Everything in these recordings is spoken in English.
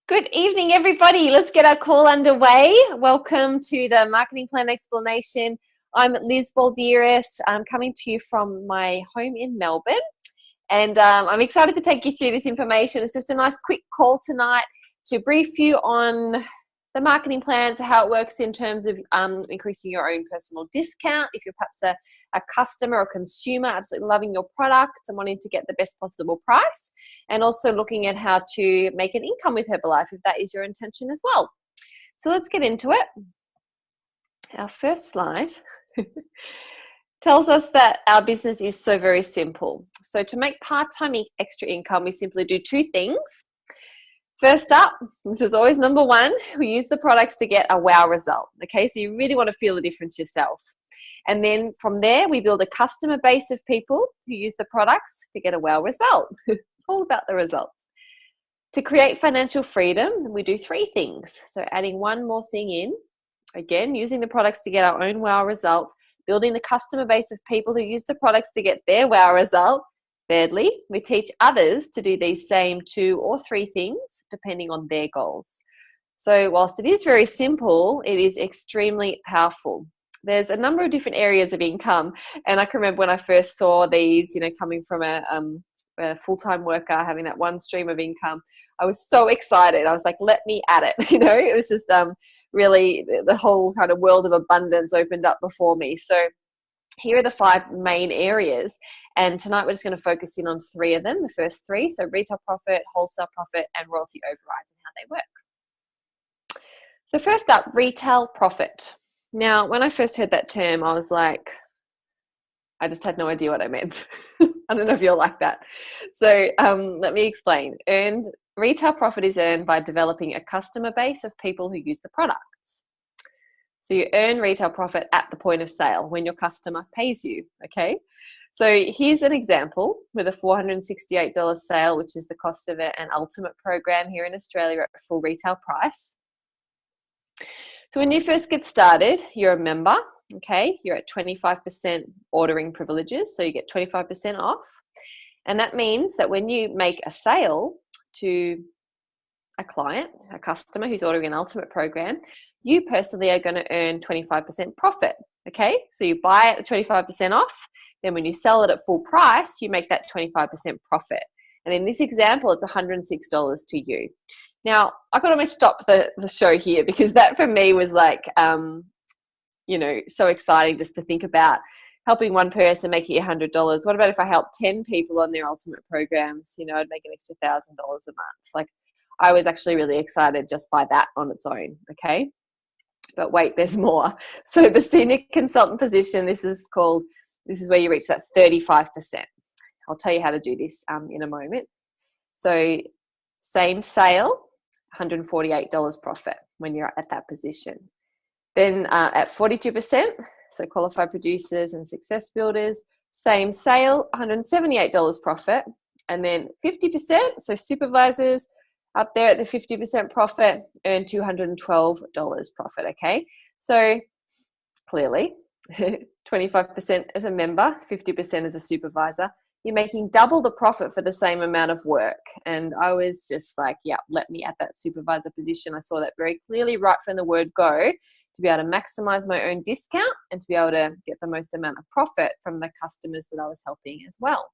Good evening, everybody. Let's get our call underway. Welcome to the Marketing Plan Explanation. I'm Liz Balderas. I'm coming to you from my home in Melbourne, and I'm excited to take you through this information. It's just a nice quick call tonight to brief you on the marketing plans, how it works in terms of increasing your own personal discount. If you're perhaps a customer or consumer, absolutely loving your product and wanting to get the best possible price, and also looking at how to make an income with Herbalife if that is your intention as well. So let's get into it. Our first slide tells us that our business is so very simple. So to make part-time extra income, we simply do two things. First up, this is always number one, we use the products to get a wow result. Okay, so you really want to feel the difference yourself. And then from there, we build a customer base of people who use the products to get a wow result. It's all about the results. To create financial freedom, we do three things. So adding one more thing in, again, using the products to get our own wow result, building the customer base of people who use the products to get their wow result. Thirdly, we teach others to do these same two or three things depending on their goals. So whilst it is very simple, it is extremely powerful. There's a number of different areas of income, and I can remember when I first saw these, coming from a full-time worker, having that one stream of income, I was so excited. I was like, let me at it. It was just really the whole kind of world of abundance opened up before me. So here are the five main areas, and tonight we're just going to focus in on three of them, the first three, so retail profit, wholesale profit, and royalty overrides and how they work. So first up, retail profit. Now, when I first heard that term, I was like, I just had no idea what I meant. I don't know if you're like that. So let me explain. Retail profit is earned by developing a customer base of people who use the products. So you earn retail profit at the point of sale when your customer pays you, okay? So here's an example with a $468 sale, which is the cost of an ultimate program here in Australia at full retail price. So when you first get started, you're a member, okay? You're at 25% ordering privileges, so you get 25% off. And that means that when you make a sale to a client, a customer who's ordering an ultimate program, you personally are going to earn 25% profit, okay? So you buy it at 25% off, then when you sell it at full price, you make that 25% profit. And in this example, it's $106 to you. Now, I could almost stop the show here because that for me was like, so exciting just to think about helping one person making $100. What about if I help 10 people on their ultimate programs? I'd make an extra $1,000 a month. Like, I was actually really excited just by that on its own, okay? But wait, there's more. So the senior consultant position, this is where you reach that 35%. I'll tell you how to do this in a moment. So same sale, $148 profit when you're at that position. Then at 42%, so qualified producers and success builders, same sale, $178 profit. And then 50%, so supervisors, up there at the 50% profit, earn $212 profit, okay? So clearly, 25% as a member, 50% as a supervisor, you're making double the profit for the same amount of work. And I was just like, yeah, let me at that supervisor position. I saw that very clearly right from the word go, to be able to maximize my own discount and to be able to get the most amount of profit from the customers that I was helping as well.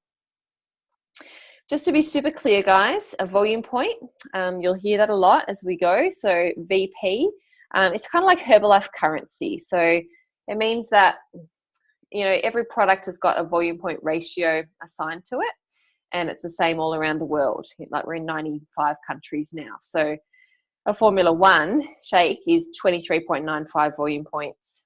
Just to be super clear, guys, a volume point, you'll hear that a lot as we go. So VP, it's kind of like Herbalife currency. So it means that, every product has got a volume point ratio assigned to it, and it's the same all around the world. Like, we're in 95 countries now. So a Formula One shake is 23.95 volume points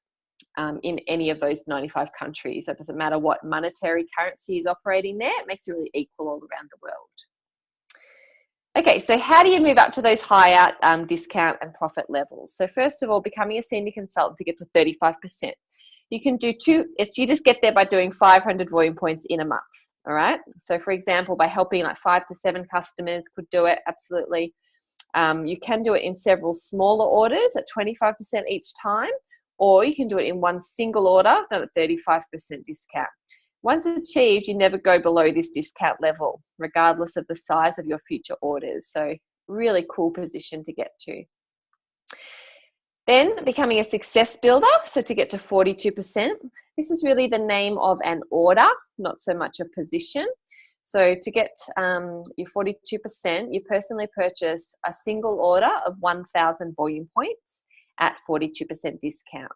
in any of those 95 countries. That doesn't matter what monetary currency is operating there. It makes it really equal all around the world. Okay, so how do you move up to those higher discount and profit levels? So first of all, becoming a senior consultant to get to 35%. You can do you just get there by doing 500 volume points in a month, all right? So for example, by helping like 5 to 7 customers could do it, absolutely. You can do it in several smaller orders at 25% each time, or you can do it in one single order, done at 35% discount. Once it's achieved, you never go below this discount level, regardless of the size of your future orders. So really cool position to get to. Then becoming a success builder, so to get to 42%, this is really the name of an order, not so much a position. So to get your 42%, you personally purchase a single order of 1,000 volume points at 42% discount.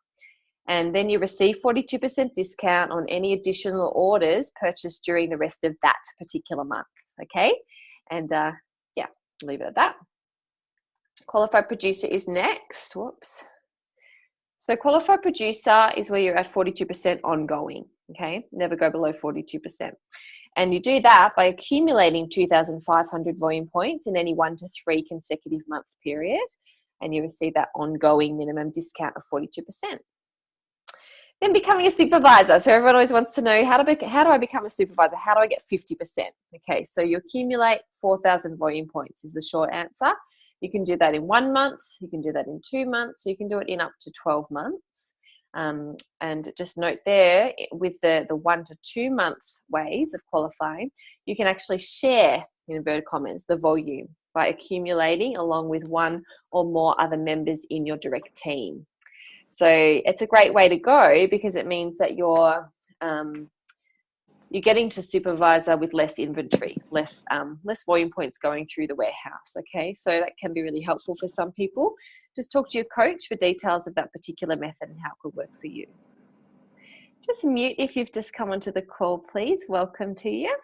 And then you receive 42% discount on any additional orders purchased during the rest of that particular month, okay? And yeah, leave it at that. Qualified producer is next. Whoops. So qualified producer is where you're at 42% ongoing, okay? Never go below 42%. And you do that by accumulating 2,500 volume points in any 1 to 3 consecutive month period, and you receive that ongoing minimum discount of 42%. Then becoming a supervisor. So everyone always wants to know, how do I become a supervisor? How do I get 50%? Okay, so you accumulate 4,000 volume points is the short answer. You can do that in 1 month, you can do that in 2 months, you can do it in up to 12 months. And just note there, with the 1 to 2 month ways of qualifying, you can actually share, in inverted commas, the volume by accumulating along with 1 or more other members in your direct team. So it's a great way to go because it means that you're getting to supervisor with less inventory, less volume points going through the warehouse, okay? So that can be really helpful for some people. Just talk to your coach for details of that particular method and how it could work for you. Just mute if you've just come onto the call, please. Welcome to you.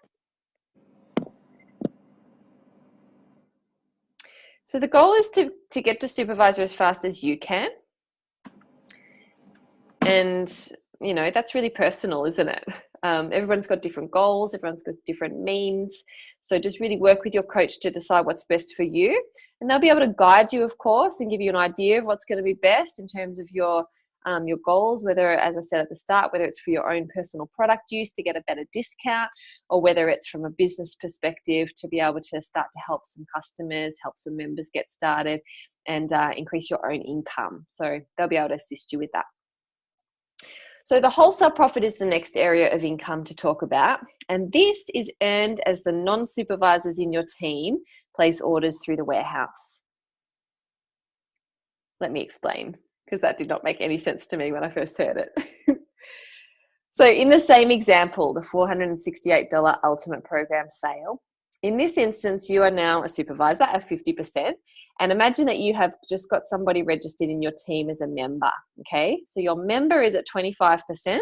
So the goal is to get to supervisor as fast as you can. And, you know, that's really personal, isn't it? Everyone's got different goals. Everyone's got different means. So just really work with your coach to decide what's best for you. And they'll be able to guide you, of course, and give you an idea of what's going to be best in terms of your goals, whether, as I said at the start, whether it's for your own personal product use to get a better discount, or whether it's from a business perspective to be able to start to help some customers, help some members get started, and increase your own income. So they'll be able to assist you with that. So the wholesale profit is the next area of income to talk about. And this is earned as the non-supervisors in your team place orders through the warehouse. Let me explain, because that did not make any sense to me when I first heard it. So in the same example, the $468 Ultimate Program sale, in this instance, you are now a supervisor at 50%. And imagine that you have just got somebody registered in your team as a member, okay? So your member is at 25%.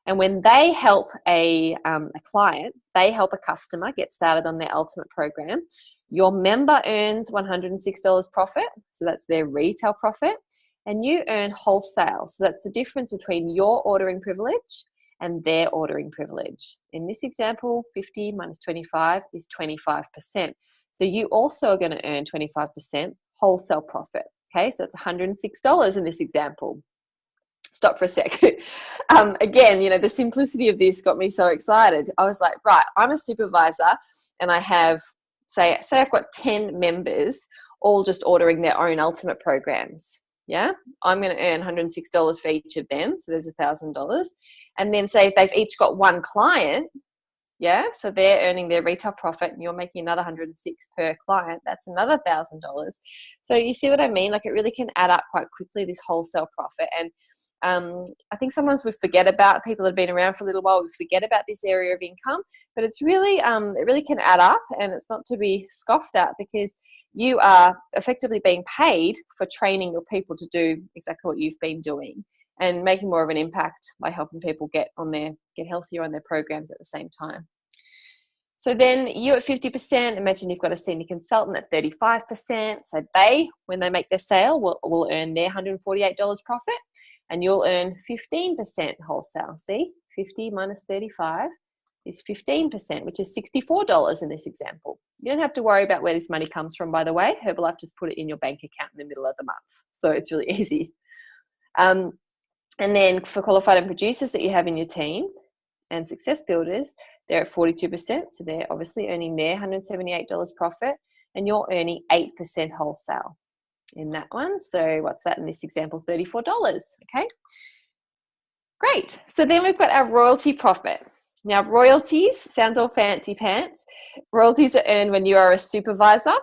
And when they help a client, they help a customer get started on their Ultimate Program, your member earns $106 profit. So that's their retail profit. And you earn wholesale. So that's the difference between your ordering privilege and their ordering privilege. In this example, 50 minus 25 is 25%. So you also are going to earn 25% wholesale profit. Okay, so it's $106 in this example. Stop for a sec. Again, you know, the simplicity of this got me so excited. I was like, right, I'm a supervisor and I have, say I've got 10 members all just ordering their own Ultimate Programs. Yeah, I'm going to earn $106 for each of them. So there's $1,000. And then say if they've each got 1 client, yeah, so they're earning their retail profit and you're making another $106 per client. That's another $1,000. So you see what I mean? Like it really can add up quite quickly, this wholesale profit. And I think sometimes we forget about, people that have been around for a little while, we forget about this area of income, but it's really, it really can add up, and it's not to be scoffed at because you are effectively being paid for training your people to do exactly what you've been doing and making more of an impact by helping people get healthier on their programs at the same time. So then you at 50%, imagine you've got a senior consultant at 35%. So they, when they make their sale, will earn their $148 profit, and you'll earn 15% wholesale. See, 50 minus 35 is 15%, which is $64 in this example. You don't have to worry about where this money comes from, by the way. Herbalife just put it in your bank account in the middle of the month. So it's really easy. And then for qualified and producers that you have in your team and success builders, they're at 42%. So they're obviously earning their $178 profit, and you're earning 8% wholesale in that one. So what's that in this example? $34. Okay. Great. So then we've got our royalty profit. Now, royalties sounds all fancy pants. Royalties are earned when you are a supervisor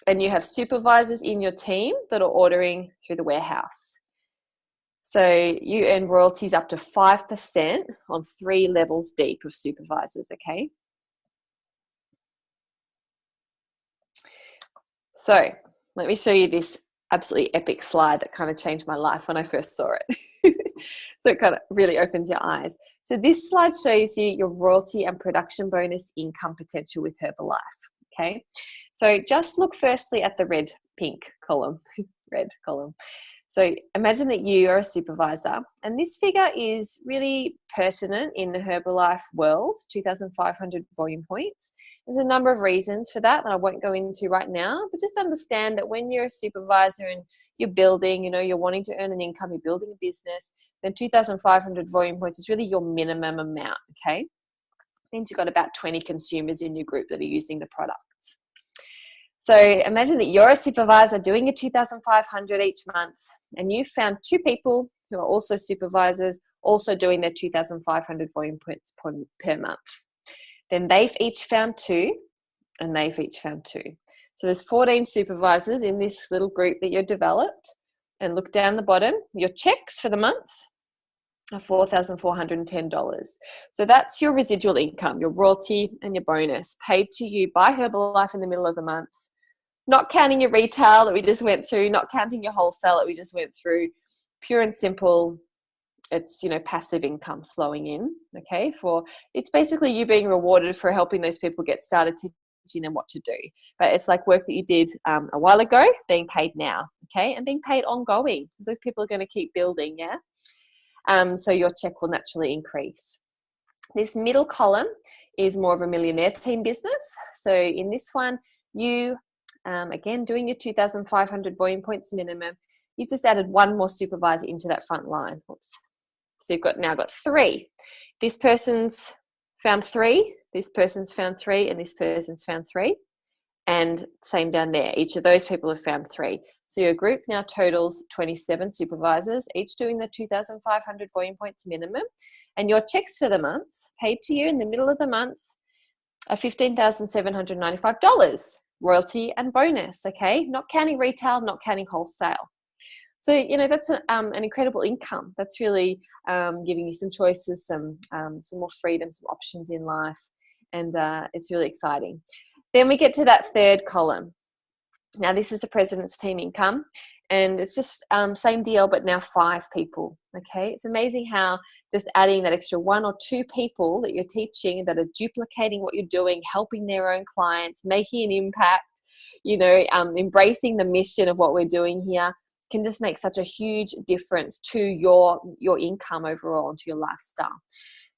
and you have supervisors in your team that are ordering through the warehouse. So you earn royalties up to 5% on 3 levels deep of supervisors, okay? So let me show you this absolutely epic slide that kind of changed my life when I first saw it. So it kind of really opens your eyes. So this slide shows you your royalty and production bonus income potential with Herbalife, okay? So just look firstly at the pink column, red column. So imagine that you are a supervisor, and this figure is really pertinent in the Herbalife world, 2,500 volume points. There's a number of reasons for that I won't go into right now, but just understand that when you're a supervisor and you're building, you're wanting to earn an income, you're building a business, then 2,500 volume points is really your minimum amount, okay? Means you've got about 20 consumers in your group that are using the products. So imagine that you're a supervisor doing your 2,500 each month, and you found 2 people who are also supervisors, also doing their 2,500 volume points per month. Then they've each found 2, and they've each found 2. So there's 14 supervisors in this little group that you've developed. And look down the bottom, your checks for the month are $4,410. So that's your residual income, your royalty and your bonus paid to you by Herbalife in the middle of the month. Not counting your retail that we just went through, not counting your wholesale that we just went through. Pure and simple, it's, passive income flowing in, okay? It's basically you being rewarded for helping those people get started teaching them what to do. But it's like work that you did a while ago, being paid now, okay? And being paid ongoing, because those people are going to keep building, yeah? So your check will naturally increase. This middle column is more of a millionaire team business. So in this one, you, again, doing your 2,500 volume points minimum, you've just added 1 more supervisor into that front line. Oops. So you've now got 3. This person's found 3, this person's found 3, and this person's found 3. And same down there. Each of those people have found 3. So your group now totals 27 supervisors, each doing the 2,500 volume points minimum. And your checks for the month, paid to you in the middle of the month, are $15,795, royalty and bonus, okay? Not counting retail, not counting wholesale. So, that's an incredible income. That's really giving you some choices, some more freedom, some options in life. And it's really exciting. Then we get to that third column. Now, this is the president's team income, and it's just same deal, but now 5 people, okay? It's amazing how just adding that extra 1 or 2 people that you're teaching that are duplicating what you're doing, helping their own clients, making an impact, embracing the mission of what we're doing here can just make such a huge difference to your income overall and to your lifestyle.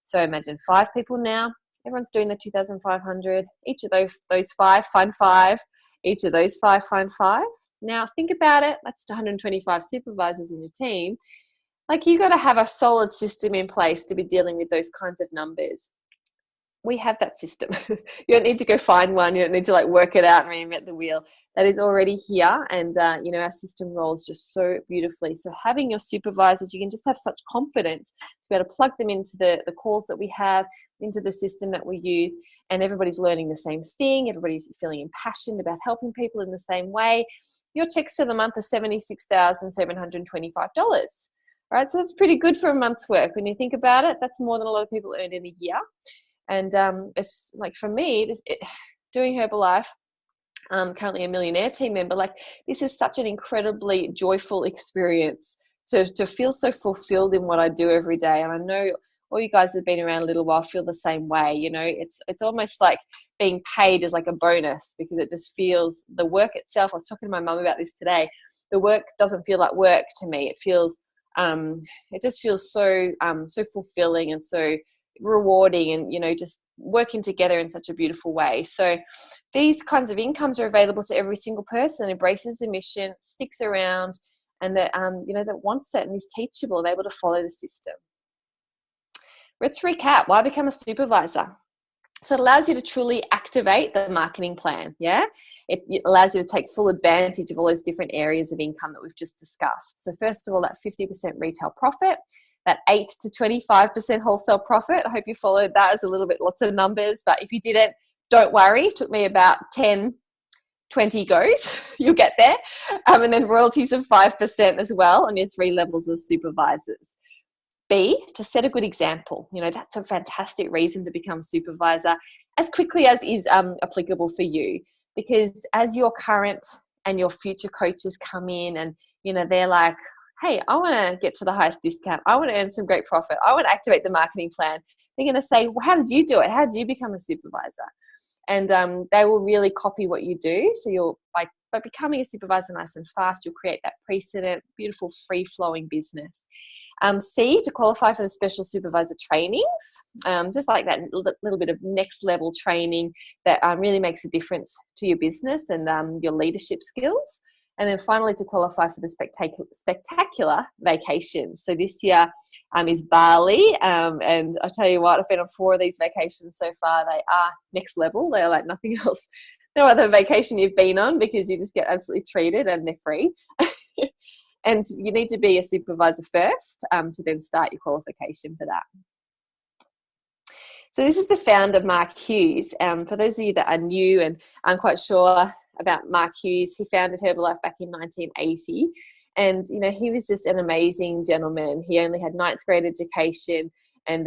So imagine 5 people now. Everyone's doing the 2,500. Each of those 5 find 5. Each of those 5 find 5. Now think about it. That's 125 supervisors in your team. Like, you got to have a solid system in place to be dealing with those kinds of numbers. We have that system. You don't need to go find one. You don't need to work it out and reinvent the wheel. That is already here. And, our system rolls just so beautifully. So having your supervisors, you can just have such confidence to be able to plug them into the calls that we have, into the system that we use, and everybody's learning the same thing. Everybody's feeling impassioned about helping people in the same way. Your checks for the month are $76,725. All right, so that's pretty good for a month's work. When you think about it, that's more than a lot of people earn in a year. And it's like, for me, doing Herbalife, currently a millionaire team member, this is such an incredibly joyful experience to feel so fulfilled in what I do every day. And I know all you guys have been around a little while feel the same way. It's almost like being paid is like a bonus, because it just feels, the work itself, I was talking to my mum about this today, the work doesn't feel like work to me. It feels, it just feels so fulfilling and so rewarding, and just working together in such a beautiful way. So these kinds of incomes are available to every single person that embraces the mission, sticks around, and that that wants it and is teachable and able to follow the system. Let's recap. Why become a supervisor? So it allows you to truly activate the marketing plan, yeah? It allows you to take full advantage of all those different areas of income that we've just discussed. So first of all, that 50% retail profit, that 8 to 25% wholesale profit. I hope you followed that as lots of numbers, but if you didn't, don't worry. It took me about 10 20 goes, you'll get there. And then royalties of 5% as well on your 3 levels of supervisors. B, to set a good example. You know, that's a fantastic reason to become supervisor as quickly as is applicable for you. Because as your current and your future coaches come in and, you know, they're like, hey, I want to get to the highest discount. I want to earn some great profit. I want to activate the marketing plan. They're going to say, well, how did you do it? How did you become a supervisor? And they will really copy what you do. So you'll, by becoming a supervisor nice and fast, you'll create that precedent, beautiful free-flowing business. C, to qualify for the special supervisor trainings, just like that little bit of next level training that really makes a difference to your business and your leadership skills. And then finally, to qualify for the spectacular vacations. So this year is Bali. And I tell you what, I've been on 4 of these vacations so far. They are next level. They're like nothing else. No other vacation you've been on, because you just get absolutely treated and they're free. And you need to be a supervisor first to then start your qualification for that. So this is the founder, Mark Hughes. For those of you that are new and aren't quite sure about Mark Hughes, he founded Herbalife back in 1980. And, you know, he was just an amazing gentleman. He only had 9th grade education and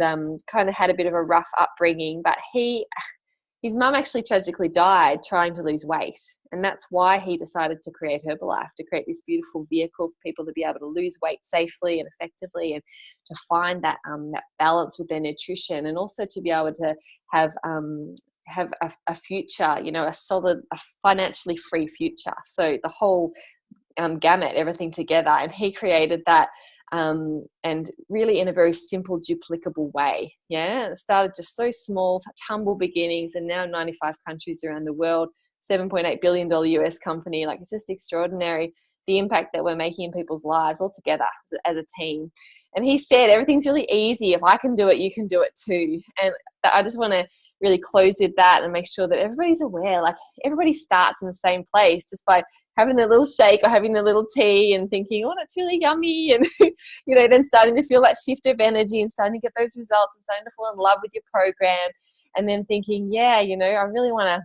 kind of had a bit of a rough upbringing. But his mum actually tragically died trying to lose weight. And that's why he decided to create Herbalife, to create this beautiful vehicle for people to be able to lose weight safely and effectively, and to find that balance with their nutrition, and also to be able to have a future, you know, a financially free future. So the whole gamut, everything together. And he created that. And really in a very simple, duplicable way. Yeah, it started just so small, such humble beginnings, and now 95 countries around the world, $7.8 billion US company. Like, it's just extraordinary, the impact that we're making in people's lives all together as a team. And he said, everything's really easy. If I can do it, you can do it too. And I just want to really close with that and make sure that everybody's aware, like everybody starts in the same place just by having a little shake or having a little tea and thinking, oh, that's really yummy. And, you know, then starting to feel that shift of energy and starting to get those results and starting to fall in love with your program. And then thinking, yeah, you know, I really want to,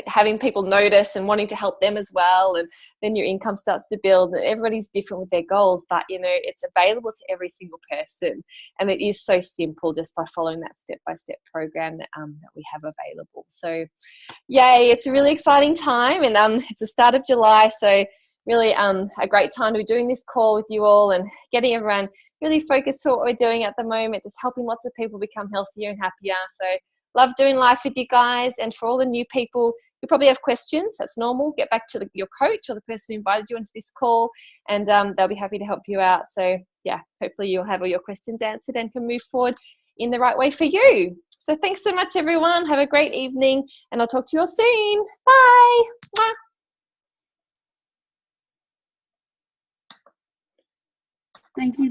having people notice and wanting to help them as well. And then your income starts to build. Everybody's different with their goals, but, you know, it's available to every single person. And it is so simple just by following that step-by-step program that we have available. So, yay, it's a really exciting time. And it's the start of July. So really a great time to be doing this call with you all and getting everyone really focused on what we're doing at the moment, just helping lots of people become healthier and happier. So love doing life with you guys. And for all the new people, you probably have questions. That's normal. Get back to your coach or the person who invited you into this call, and they'll be happy to help you out. So yeah, hopefully you'll have all your questions answered and can move forward in the right way for you. So thanks so much, everyone. Have a great evening, and I'll talk to you all soon. Bye. Mwah. Thank you.